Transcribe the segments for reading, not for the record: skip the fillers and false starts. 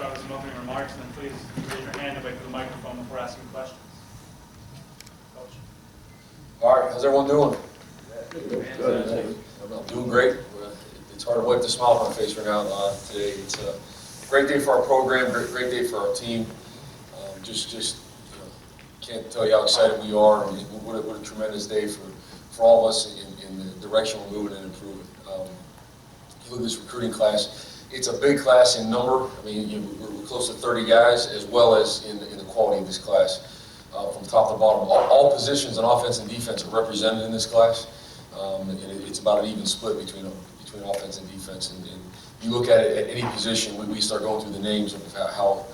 start with some opening remarks, and then please raise your hand and wait for the microphone before asking questions. Coach. All right, how's everyone doing? Good. I'm doing great. It's hard to wipe the smile on my face right now today. It's a great day for our program, great day for our team. Just can't tell you how excited we are. I mean, what a tremendous day for all of us in the direction we're moving and improving. You look at this recruiting class, it's a big class in number. I mean, we're close to 30 guys, as well as in the quality of this class. From top to bottom, all positions on offense and defense are represented in this class. And it's about an even split between offense and defense. And you look at it at any position, we start going through the names of how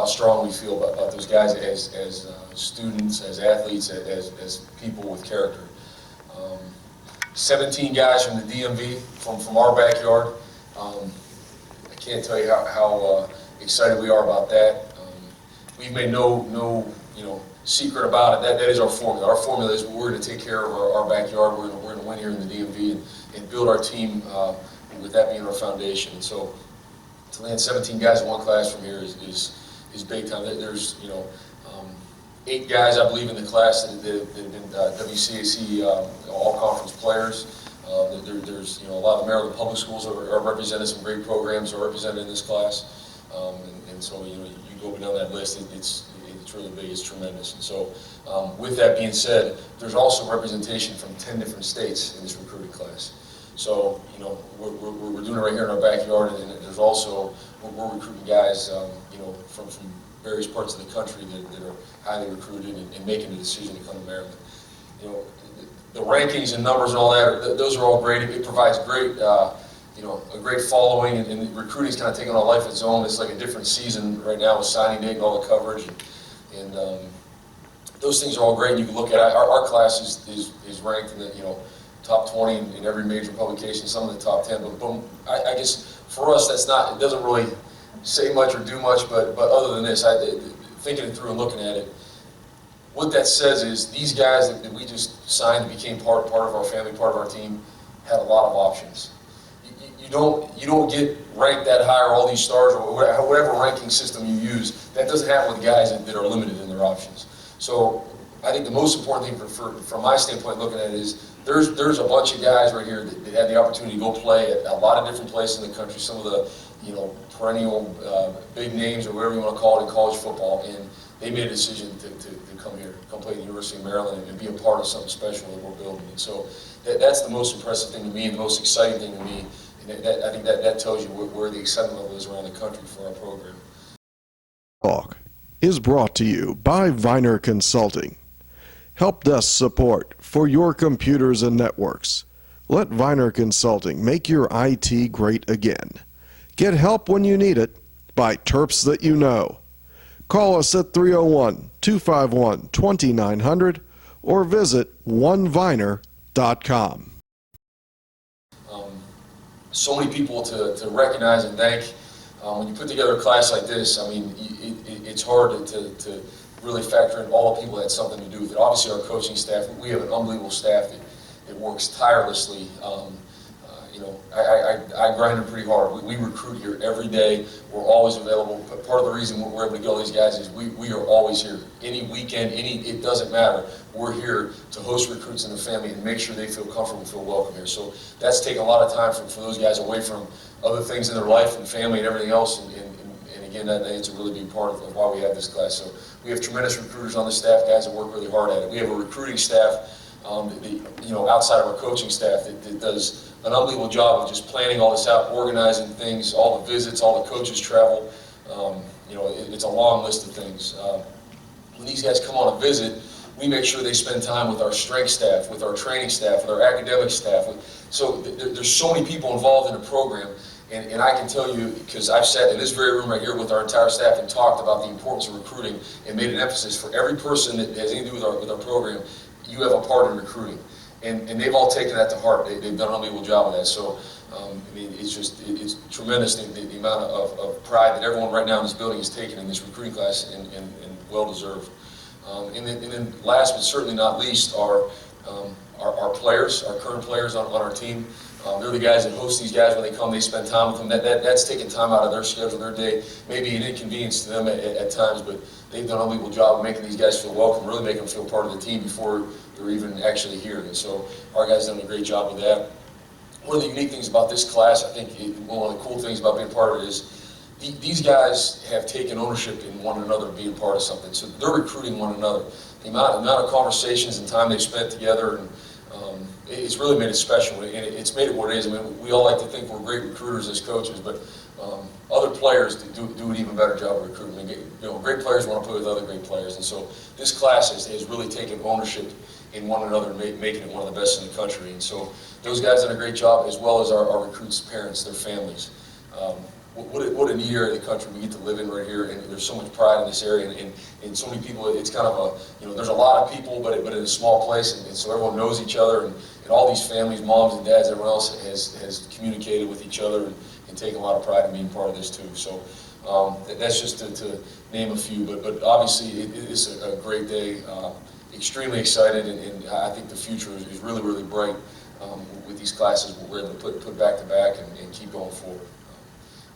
strong we feel about those guys as students, as athletes, as people with character. 17 guys from the DMV, from our backyard. I can't tell you how excited we are about that. We've made no secret about it. That is our formula. Our formula is we're going to take care of our backyard. We're going to win here in the DMV and build our team with that being our foundation. And so to land 17 guys in one class from here is big time. There's 8 guys, I believe, in the class that have been WCAC all-conference players. There's a lot of Maryland public schools are represented. Some great programs are represented in this class, and so you go down that list. It's really big. It's tremendous. And so, with that being said, there's also representation from 10 different states in this recruiting class. So we're doing it right here in our backyard, and there's also we're recruiting guys from various parts of the country that are highly recruited and making the decision to come to Maryland. The rankings and numbers and all that, those are all great. It provides great, a great following, and recruiting's kind of taking on life of its own. It's like a different season right now with signing day and all the coverage, and those things are all great. And you can look at it. Our class is ranked in the top 20 in every major publication, some of the top 10. But I guess for us, it doesn't really say much or do much. But other than this, thinking it through and looking at it, what that says is these guys that we just signed, that became part of our family, part of our team, had a lot of options. You don't get ranked that high or all these stars or whatever ranking system you use. That doesn't happen with guys that are limited in their options. So I think the most important thing from my standpoint looking at it is there's a bunch of guys right here that had the opportunity to go play at a lot of different places in the country. Some of the perennial big names or whatever you want to call it in college football, and they made a decision to come here, come play at the University of Maryland and be a part of something special that we're building. And so that's the most impressive thing to me and the most exciting thing to me. And I think that tells you where the excitement level is around the country for our program. Talk is brought to you by Viner Consulting. Help desk support for your computers and networks. Let Viner Consulting make your IT great again. Get help when you need it by Terps that you know. Call us at 301-251-2900 or visit oneviner.com. So many people to recognize and thank. When you put together a class like this, I mean, it's hard to really factor in all the people that had something to do with it. Obviously, our coaching staff, we have an unbelievable staff that works tirelessly. I grind pretty hard. We recruit here every day. We're always available. But part of the reason we're able to get all these guys is we are always here. Any weekend, it doesn't matter. We're here to host recruits and their family and make sure they feel comfortable and feel welcome here. So that's taken a lot of time for those guys away from other things in their life and family and everything else. And again, it's a really big part of why we have this class. So we have tremendous recruiters on the staff, guys that work really hard at it. We have a recruiting staff, outside of our coaching staff that does an unbelievable job of just planning all this out, organizing things, all the visits, all the coaches travel. It's a long list of things. When these guys come on a visit, we make sure they spend time with our strength staff, with our training staff, with our academic staff. So there's so many people involved in the program. And I can tell you, because I've sat in this very room right here with our entire staff and talked about the importance of recruiting and made an emphasis for every person that has anything to do with our program, you have a part in recruiting. And they've all taken that to heart. They've done an unbelievable job of that. So, it's tremendous the amount of pride that everyone right now in this building is taking in this recruiting class, and well-deserved. And then last but certainly not least are our players, our current players on our team. They're the guys that host these guys when they come. They spend time with them. That's taking time out of their schedule, their day. Maybe an inconvenience to them at times, but they've done an unbelievable job of making these guys feel welcome, really making them feel part of the team before they're even actually here. And so our guys done a great job with that. One of the unique things about this class, I think one of the cool things about being part of it is these guys have taken ownership in one another being part of something. So they're recruiting one another. The amount of conversations and time they've spent together, and it's really made it special, and it's made it what it is. I mean, we all like to think we're great recruiters as coaches, but other players do an even better job of recruiting. I mean, great players want to play with other great players, and so this class has really taken ownership in one another and making it one of the best in the country. And so those guys done a great job, as well as our recruits' parents, their families. What a neat area of the country we get to live in right here, and there's so much pride in this area, and so many people. It's kind of there's a lot of people, but in a small place, and so everyone knows each other, and all these families, moms and dads, everyone else has communicated with each other and taken a lot of pride in being part of this too. So that's just to name a few, but obviously it's a great day. Extremely excited, and I think the future is really, really bright with these classes we're able to put back to back and keep going forward.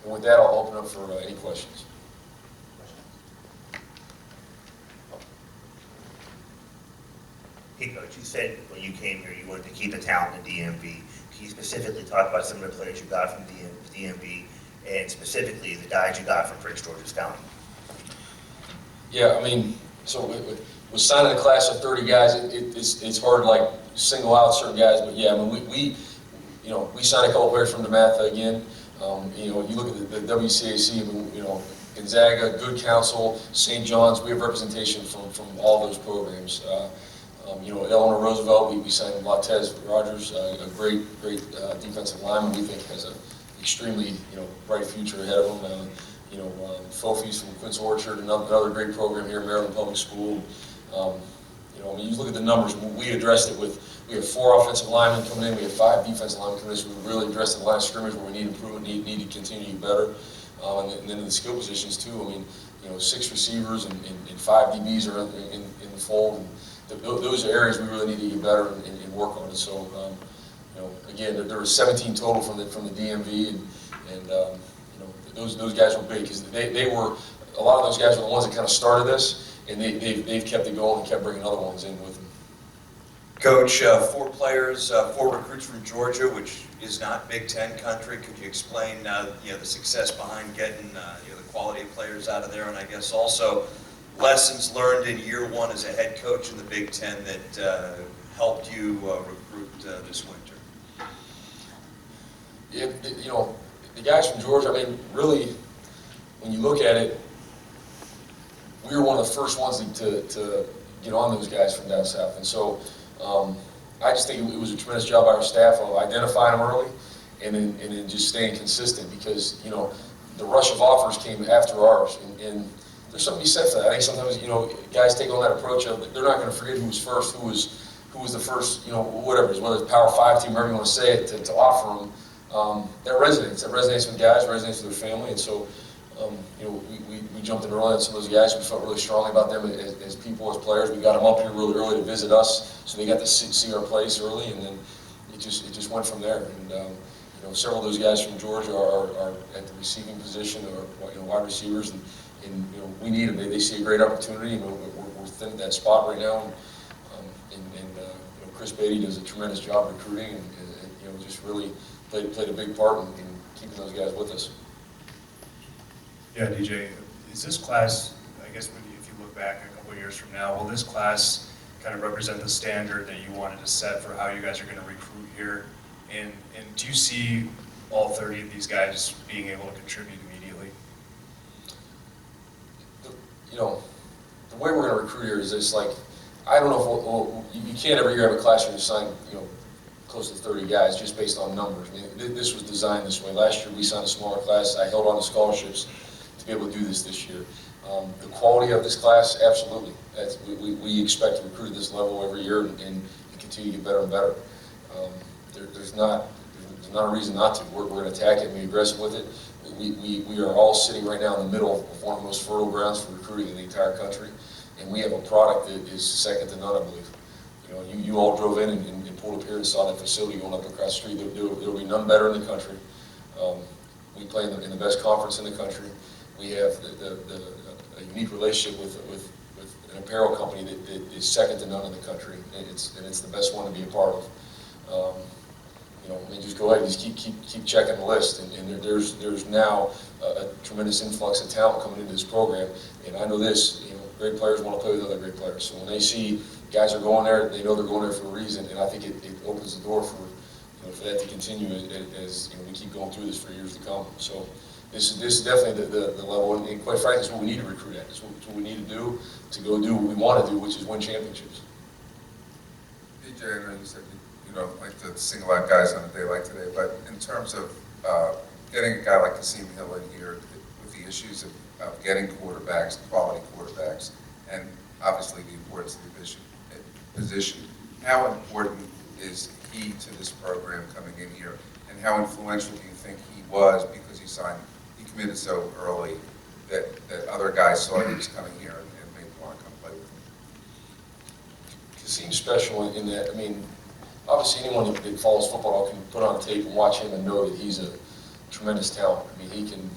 And with that, I'll open up for any questions. Hey, Coach, you said when you came here you wanted to keep the talent in the DMV. Can you specifically talk about some of the players you got from the DMV, and specifically the guys you got from Prince George's County? Yeah, I mean, so with signing a class of 30 guys, it's hard to like single out certain guys, but yeah, I mean, we signed a couple players from DeMatha again. You look at the WCAC, Gonzaga, Good Counsel, St. John's. We have representation from all those programs. Eleanor Roosevelt, we signed Latez Rogers, a great defensive lineman. We think has an extremely bright future ahead of him. Fofi's from Quince Orchard, another great program here, Maryland Public School. You look at the numbers. We addressed it we have 4 offensive linemen coming in, we have 5 defensive linemen coming in, so we really addressed the line of scrimmage where we need improvement, need to continue to get better. And then in the skill positions too, I mean, 6 receivers and 5 DBs are in the fold. And those are areas we really need to get better and work on. And so, again, there were 17 total from the DMV, and those guys were big because they were, a lot of those guys were the ones that kind of started this, and they've kept it going and kept bringing other ones in with them. Coach, 4 players, 4 recruits from Georgia, which is not Big Ten country. Could you explain, the success behind getting, the quality of players out of there, and I guess also lessons learned in year 1 as a head coach in the Big Ten that helped you recruit this winter? Yeah, the guys from Georgia, I mean, really, when you look at it, we were one of the first ones to get on those guys from down south, and so I just think it was a tremendous job by our staff of identifying them early and then just staying consistent, because the rush of offers came after ours, and there's something to be said for that. I think sometimes guys take on that approach of they're not going to forget who was first, who was the first, whatever, whether it's Power 5 team, whatever you want to say it, to offer them. That resonates with guys, resonates with their family, and so we jumped in early on some of those guys. We felt really strongly about them as people, as players. We got them up here really early to visit us, so they got to see our place early, and then it just went from there. And several of those guys from Georgia are at the receiving position, or wide receivers, and we need them. They see a great opportunity, and we're thin at that spot right now. And Chris Beatty does a tremendous job recruiting, and just really played a big part in keeping those guys with us. Yeah, DJ, is this class, I guess if you look back a couple of years from now, will this class kind of represent the standard that you wanted to set for how you guys are going to recruit here? And do you see all 30 of these guys being able to contribute immediately? The way we're going to recruit here is just like, I don't know if you can't every year have a class where you sign, close to 30 guys just based on numbers. I mean, this was designed this way. Last year we signed a smaller class. I held on to scholarships to be able to do this year. The quality of this class, absolutely. We expect to recruit at this level every year and continue to get better and better. There's not a reason not to. We're going to attack it and be aggressive with it. We are all sitting right now in the middle of one of the most fertile grounds for recruiting in the entire country, and we have a product that is second to none, I believe. You know, you all drove in and pulled up here and saw that facility going up across the street. There will be none better in the country. We play in the best conference in the country. We have a unique relationship with an apparel company that is second to none in the country, and it's the best one to be a part of. You know, I mean, just go ahead and just keep checking the list, and there's now a tremendous influx of talent coming into this program, and I know this, you know, great players want to play with other great players, so when they see guys are going there, they know they're going there for a reason, and I think it opens the door for, you know, for that to continue as you know, we keep going through this for years to come. So this is definitely the level, and quite frankly, it's what we need to recruit at. It's what we need to do to go do what we want to do, which is win championships. DJ, I know you said you don't like to single out guys on a day like today, but in terms of getting a guy like Kasim Hill in here with the issues of getting quarterbacks, quality quarterbacks, and obviously the importance of the position, how important is he to this program coming in here, and how influential do you think he was because he committed so early that other guys saw he was coming here and made them want to come play with him? Kasim's special in that, I mean, obviously anyone that follows football can put on tape and watch him and know that he's a tremendous talent. I mean, he can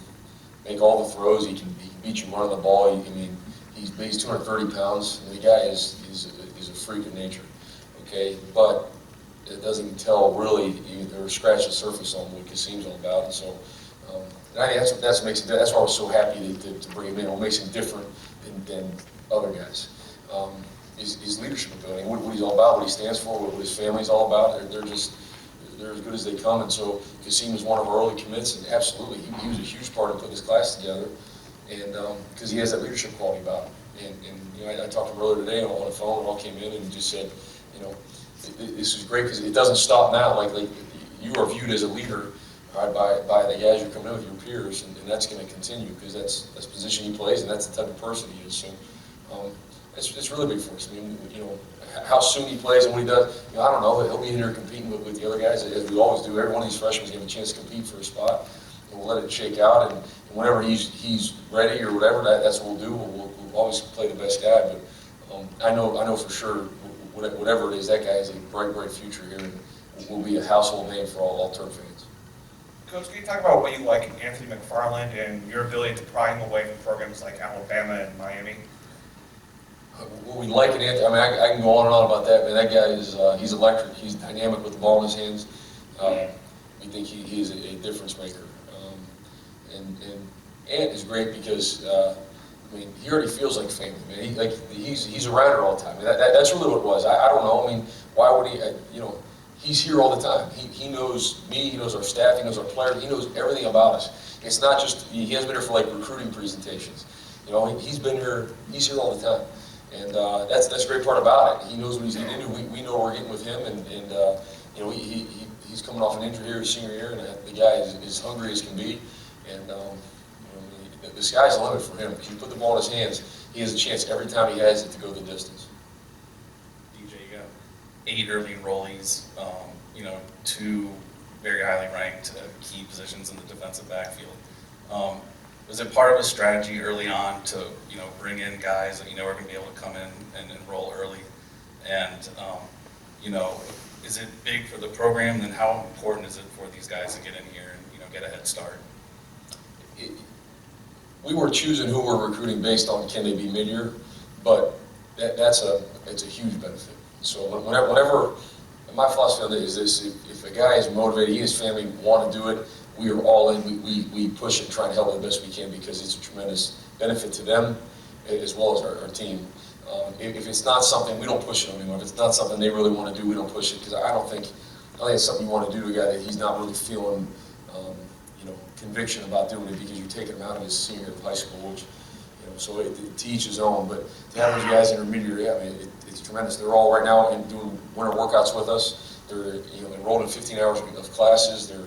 make all the throws, he can beat you running the ball. I mean, he's 230 pounds. The guy is a freak of nature, okay? But it doesn't tell really, or scratch the surface on what Kasim's all about. And so I think that's why I was so happy to bring him in. What makes him different than other guys. His leadership ability, what he's all about, what he stands for, what his family's all about. They're as good as they come. And so Kasim was one of our early commits, and absolutely, he was a huge part of putting this class together, and because he has that leadership quality about him. And you know, I talked to him earlier today on the phone, and all came in and just said, you know, this is great because it doesn't stop now. Like you are viewed as a leader, right, by the guys you're coming in with, your peers, and that's going to continue because that's the position he plays, and that's the type of person he is. So. It's really big for us. I mean, you know, how soon he plays and what he does, you know, I don't know. He'll be in here competing with the other guys, as we always do. Every one of these freshmen is going to have a chance to compete for a spot, and we'll let it shake out. And whenever he's ready or whatever, that's what we'll do. We'll always play the best guy. But I know for sure, whatever it is, that guy has a bright future here, and will be a household name for all Terp fans. Coach, can you talk about what you like in Anthony McFarland and your ability to pry him away from programs like Alabama and Miami? What we like in Anthony, I mean, I can go on and on about that, but that guy is, he's electric. He's dynamic with the ball in his hands. We think he is a difference maker. And Ant is great because, I mean, he already feels like family, man. He's around her all the time. I mean, that's really what it was. I don't know. I mean, why would he, you know, he's here all the time. He knows me, he knows our staff, he knows our players, he knows everything about us. It's not just, he hasn't been here for like recruiting presentations. You know, he's here all the time. And that's the great part about it. He knows what he's getting into. We know what we're getting with him, and you know, he's coming off an injury here his senior year, and the guy is as hungry as can be. And you know, the sky's the limit for him. If you put the ball in his hands, he has a chance every time he has it to go the distance. DJ, you got 8 early enrollees, you know, 2 very highly ranked key positions in the defensive backfield. Was it part of a strategy early on to, you know, bring in guys that you know are going to be able to come in and enroll early? And, you know, is it big for the program? And how important is it for these guys to get in here and, you know, get a head start? We were choosing who we're recruiting based on can they be mid-year, but it's a huge benefit. So whenever my philosophy on it is this: if a guy is motivated, he and his family want to do it, we are all in. We push it, try and help them the best we can because it's a tremendous benefit to them as well as our team. If it's not something, we don't push it on anyone. If it's not something they really want to do, we don't push it because I don't think it's something you want to do to a guy that he's not really feeling, you know, conviction about doing it because you're taking him out of his senior year of high school, which, you know, so to each his own. But to have those guys intermediate, I mean, it's tremendous. They're all right now doing winter workouts with us. They're, you know, enrolled in 15 hours of classes. They're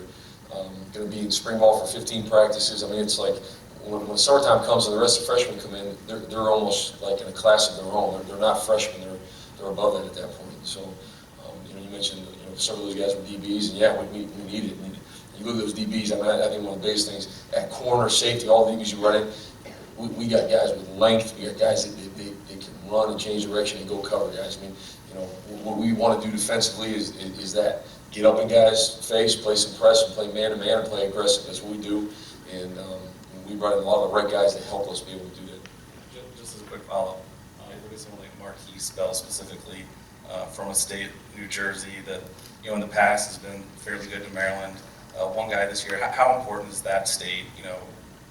going to be in spring ball for 15 practices. I mean, it's like when summertime comes and the rest of the freshmen come in, they're almost like in a class of their own. They're not freshmen. They're above that at that point. So, you know, you mentioned, you know, some of those guys were DBs, and yeah, we need it. And you look at those DBs. I mean, I think one of the biggest things at corner, safety, all the DBs you run in, we got guys with length. We got guys that can run and change direction and go cover guys. I mean, you what we want to do defensively is that get up in guys' face, play some press, and play man-to-man, and play aggressive. That's what we do, and we brought in a lot of the right guys to help us be able to do that. Just as a quick follow-up, you look at someone like Marquise Bell specifically from a state, New Jersey, that in the past has been fairly good to Maryland. One guy this year, how important is that state,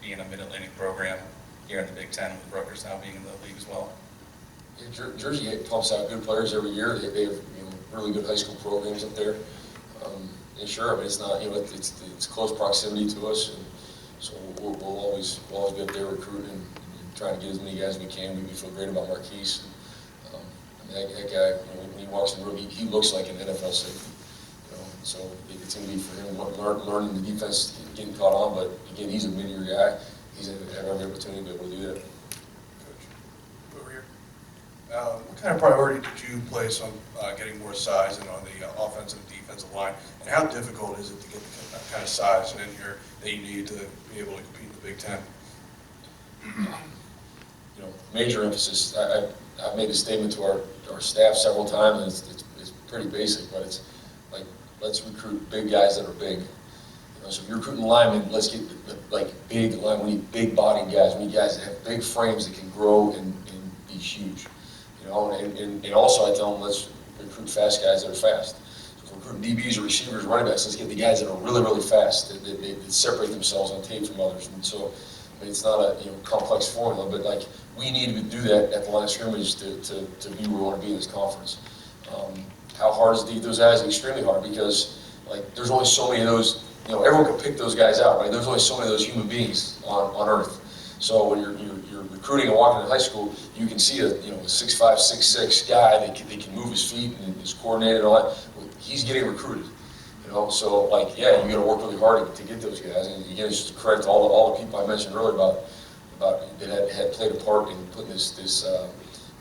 being a Mid-Atlantic program here in the Big Ten, with Rutgers now being in the league as well? Yeah, Jersey pumps out good players every year. They have really good high school programs up there. And sure, I mean, it's not it's close proximity to us, and so we'll always be up there recruiting and trying to get as many guys as we can. We feel great about Marquise. I mean, that guy, when he walks in the room, he looks like an NFL safety. So it's going to be for him learning the defense, getting caught on. But again, he's a mid-year guy. He's going to have every opportunity to be able to do that. Coach, over here. What kind of priority did you place on getting more size and on the offensive and defensive line? And how difficult is it to get that kind of size in here that you need to be able to compete in the Big Ten? Major emphasis. I've made a statement to our staff several times, and it's pretty basic, but it's like, let's recruit big guys that are big. So if you're recruiting linemen, let's get big linemen. We need big bodied guys. We need guys that have big frames that can grow and be huge. And also I tell them, let's recruit fast guys that are fast. So if we're recruiting DBs or receivers, running backs, let's get the guys that are really, really fast, that separate themselves on tape from others. And so I mean, it's not a complex formula, but we need to do that at the line of scrimmage to be where we want to be in this conference. How hard is to beat those guys? Extremely hard, because there's only so many of those. Everyone can pick those guys out, right? There's only so many of those human beings on earth. So when you're recruiting and walking in high school, you can see a 6'5", 6'6" guy that can move his feet and is coordinated and all that. He's getting recruited. So you got to work really hard to get those guys. And again, it's just a credit to all the people I mentioned earlier about that had played a part in putting this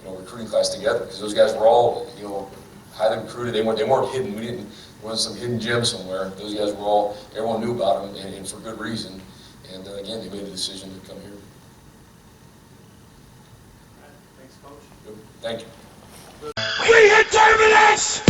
recruiting class together, because those guys were all highly recruited. They weren't hidden. It wasn't some hidden gem somewhere. Those guys were all, everyone knew about them, and for good reason. And again, they made a decision to come here. Thanks, Coach. Thank you. We hit terminus!